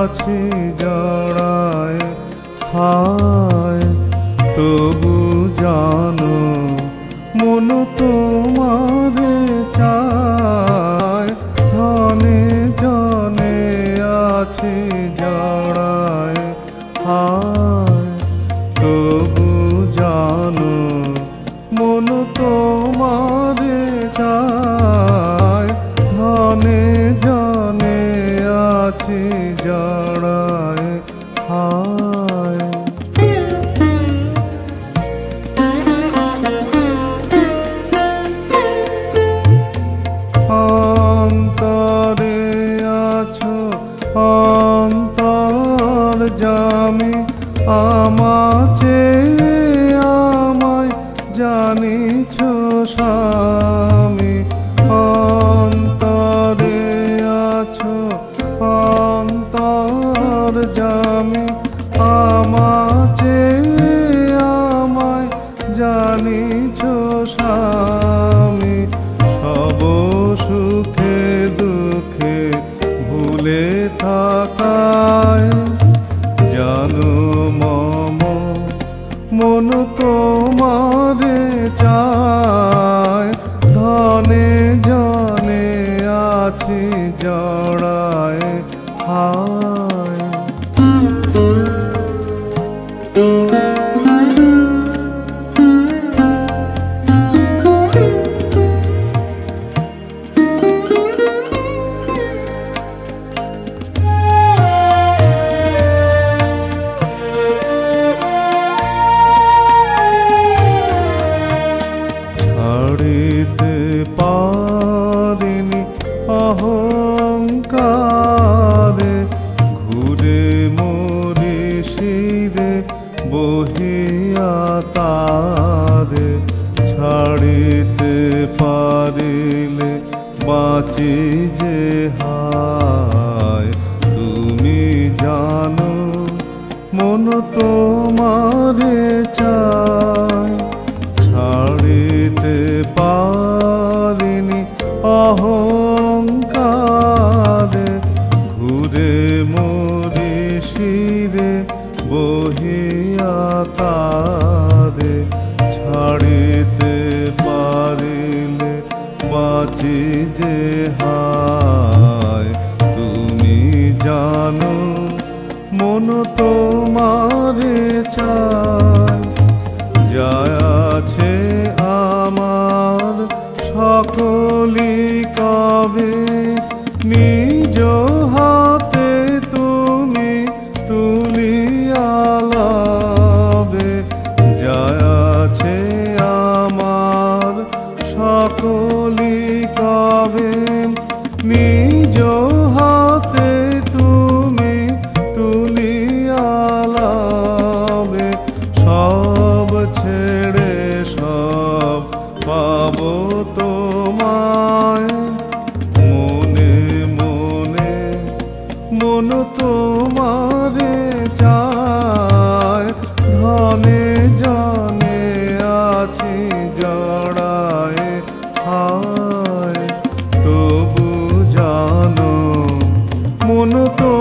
আছি জড়ায়, হায় তবু জানো মন তোমারে চায়। ধনে জনে আছি জড়ায়, হায় তবু জানো মন তোমারে চায়। ধনে জনে আছি জড়ায়, হায়। অন্তরে আছো অন্তর্যামী, আমাচে আমায় জানিছ স্বামী। অন্তরে আছো অন্তর্যামী, আমাচে আমায় জানিছ স্বামী। সব সুখে দুঃখে ভুলে থাকায়, জানো মম মন তোমারে চায়। ধনে জনে আছি জড়ায়, হায়। ছাড়িতে পারিনি অহংকারে, ঘুরে মরি শিরে বহিয়া তারে। ছাড়িতে পারিলে বাঁচি যে হায়, তুমি জানো মন তোমারে চায়। ছাড়িতে পারিনি অহংকারে, ঘুরে মরি শিরে বহিয়া তারে। ছাড়িতে পারিলে বাঁচি যে হায়, তুমি জানো মন তোমারে চায়। যায় আছে আমার সকলি কবে, নিজ হাতে তুমি তুলিয়া লবে। যায় আছে আমার সকলি কবে, নিজ হাতে তুমি তুলিয়া লবে। সব ছেড়ে সব পাবো তোমায়, মনে মনে মন তোমারে চায়। ধনে জনে আছি জড়ায়, হায় তবু জানো মন তো